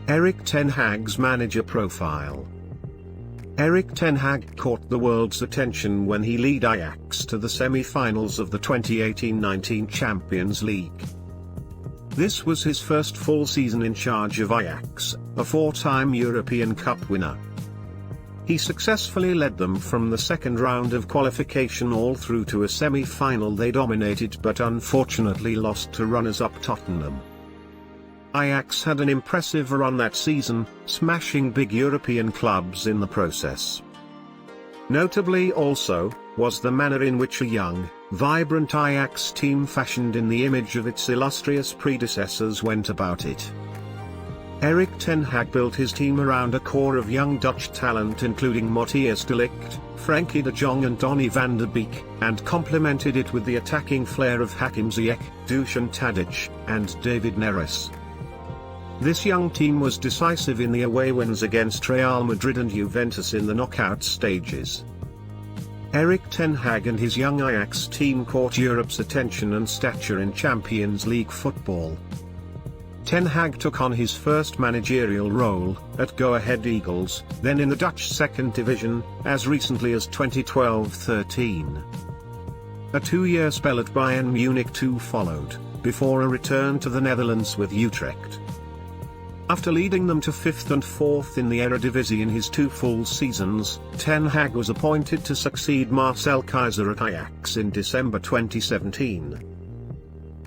Erik ten Hag's manager profile. Erik ten Hag caught the world's attention when he led Ajax to the semi-finals of the 2018-19 Champions League. This was his first full season in charge of Ajax, a four-time European Cup winner. He successfully led them from the second round of qualification all through to a semi-final they dominated but unfortunately lost to runners-up Tottenham. Ajax had an impressive run that season, smashing big European clubs in the process. Notably also, was the manner in which a young, vibrant Ajax team fashioned in the image of its illustrious predecessors went about it. Erik ten Hag built his team around a core of young Dutch talent including Matthijs de Ligt, Frenkie de Jong and Donny van de Beek, and complemented it with the attacking flair of Hakim Ziyech, Dusan Tadic, and David Neres. This young team was decisive in the away wins against Real Madrid and Juventus in the knockout stages. Erik ten Hag and his young Ajax team caught Europe's attention and stature in Champions League football. Ten Hag took on his first managerial role, at Go Ahead Eagles, then in the Dutch second division, as recently as 2012-13. A two-year spell at Bayern Munich too followed, before a return to the Netherlands with Utrecht. After leading them to 5th and 4th in the Eredivisie in his two full seasons, Ten Hag was appointed to succeed Marcel Keizer at Ajax in December 2017.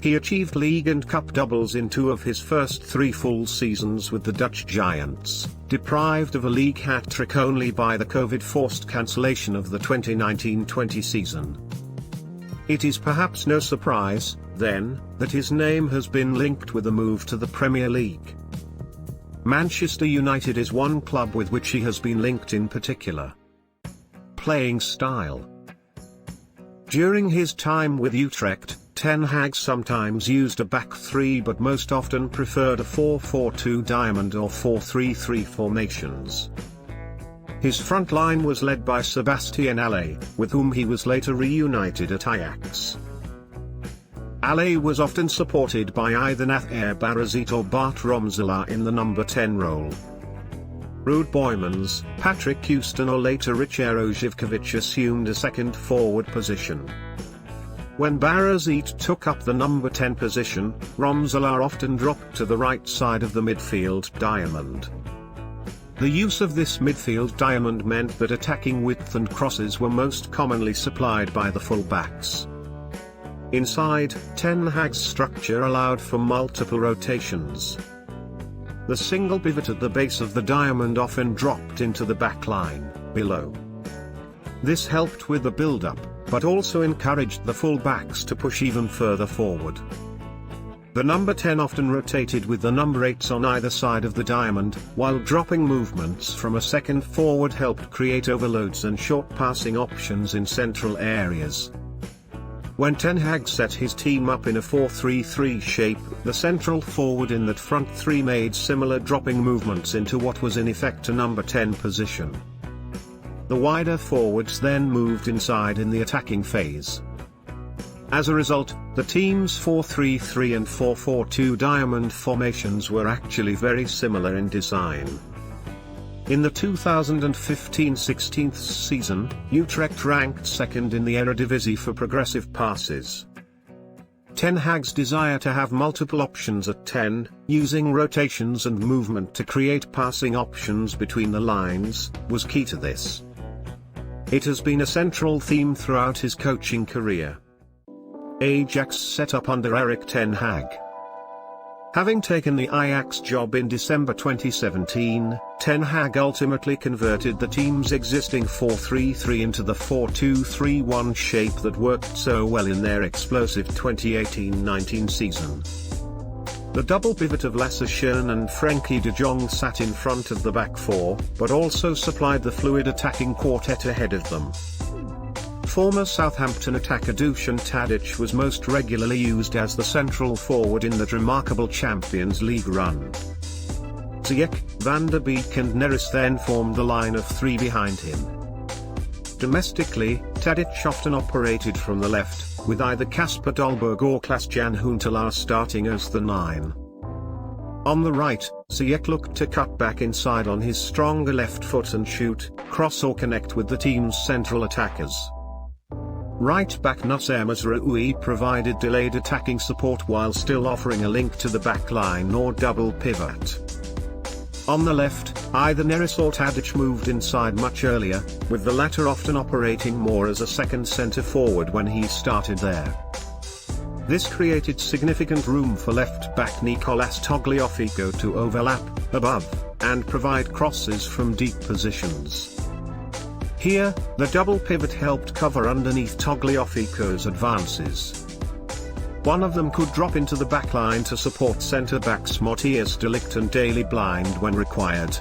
He achieved league and cup doubles in two of his first three full seasons with the Dutch Giants, deprived of a league hat-trick only by the Covid-forced cancellation of the 2019-20 season. It is perhaps no surprise, then, that his name has been linked with a move to the Premier League. Manchester United is one club with which he has been linked in particular. Playing style. During his time with Utrecht, Ten Hag sometimes used a back three but most often preferred a 4-4-2 diamond or 4-3-3 formations. His front line was led by Sebastian Haller, with whom he was later reunited at Ajax. Haller was often supported by either Nathaire Barazit or Bart Romselaar in the number 10 role. Ruud Boymans, Patrick Houston or later Richero Živković assumed a second forward position. When Barazit took up the number 10 position, Romselaar often dropped to the right side of the midfield diamond. The use of this midfield diamond meant that attacking width and crosses were most commonly supplied by the full-backs. Inside, Ten Hag's structure allowed for multiple rotations. The single pivot at the base of the diamond often dropped into the back line, below. This helped with the build-up, but also encouraged the full-backs to push even further forward. The number 10 often rotated with the number 8s on either side of the diamond, while dropping movements from a second forward helped create overloads and short passing options in central areas. When Ten Hag set his team up in a 4-3-3 shape, the central forward in that front three made similar dropping movements into what was in effect a number 10 position. The wider forwards then moved inside in the attacking phase. As a result, the team's 4-3-3 and 4-4-2 diamond formations were actually very similar in design. In the 2015-16 season, Utrecht ranked second in the Eredivisie for progressive passes. Ten Hag's desire to have multiple options at 10, using rotations and movement to create passing options between the lines, was key to this. It has been a central theme throughout his coaching career. Ajax set up under Erik ten Hag. Having taken the Ajax job in December 2017, Ten Hag ultimately converted the team's existing 4-3-3 into the 4-2-3-1 shape that worked so well in their explosive 2018-19 season. The double pivot of Lasse Schöne and Frenkie de Jong sat in front of the back four, but also supplied the fluid attacking quartet ahead of them. Former Southampton attacker Dusan Tadic was most regularly used as the central forward in that remarkable Champions League run. Ziyech, Van de Beek and Neres then formed the line of three behind him. Domestically, Tadic often operated from the left, with either Kasper Dolberg or Klaas-Jan Huntelaar starting as the 9. On the right, Ziyech looked to cut back inside on his stronger left foot and shoot, cross or connect with the team's central attackers. Right back ManUtd provided delayed attacking support while still offering a link to the back line or double pivot. On the left, either Neres or Tadic moved inside much earlier, with the latter often operating more as a second centre-forward when he started there. This created significant room for left-back Nicolas Tagliafico to overlap, above, and provide crosses from deep positions. Here, the double pivot helped cover underneath Tagliafico's advances. One of them could drop into the backline to support centre-backs Matthijs de Ligt and Daley Blind when required.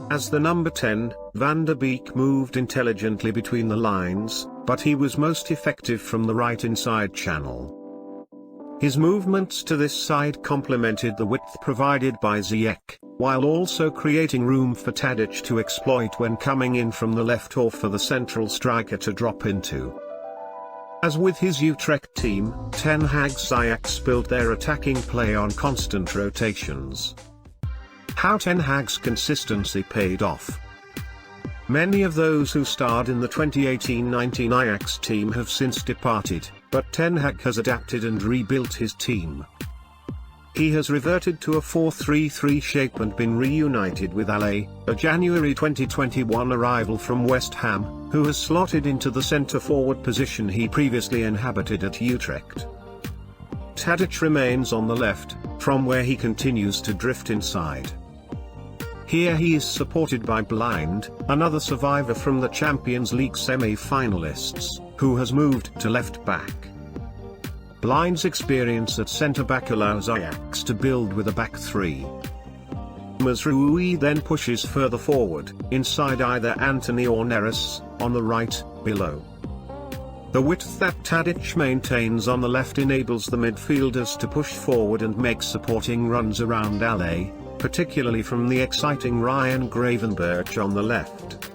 As the number 10, Van der Beek moved intelligently between the lines, but he was most effective from the right inside channel. His movements to this side complemented the width provided by Ziyech, while also creating room for Tadic to exploit when coming in from the left or for the central striker to drop into. As with his Utrecht team, Ten Hag's Ajax built their attacking play on constant rotations. How Ten Hag's consistency paid off. Many of those who starred in the 2018-19 Ajax team have since departed, but Ten Hag has adapted and rebuilt his team. He has reverted to a 4-3-3 shape and been reunited with Ale, a January 2021 arrival from West Ham, who has slotted into the centre-forward position he previously inhabited at Utrecht. Tadic remains on the left, from where he continues to drift inside. Here he is supported by Blind, another survivor from the Champions League semi-finalists, who has moved to left-back. Blind's experience at centre-back allows Ajax to build with a back three. ManUtd then pushes further forward, inside either Antony or Neres, on the right, below. The width that Tadic maintains on the left enables the midfielders to push forward and make supporting runs around Ale, particularly from the exciting Ryan Gravenberch on the left.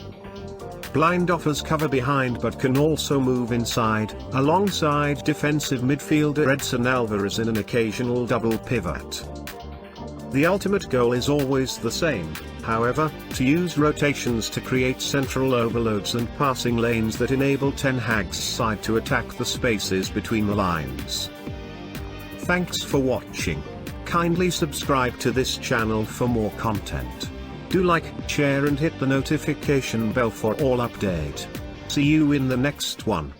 Blind offers cover behind but can also move inside, alongside defensive midfielder Edson Alvarez in an occasional double pivot. The ultimate goal is always the same, however, to use rotations to create central overloads and passing lanes that enable Ten Hag's side to attack the spaces between the lines. Thanks for watching. Kindly subscribe to this channel for more content. Do like, share and hit the notification bell for all update. See you in the next one.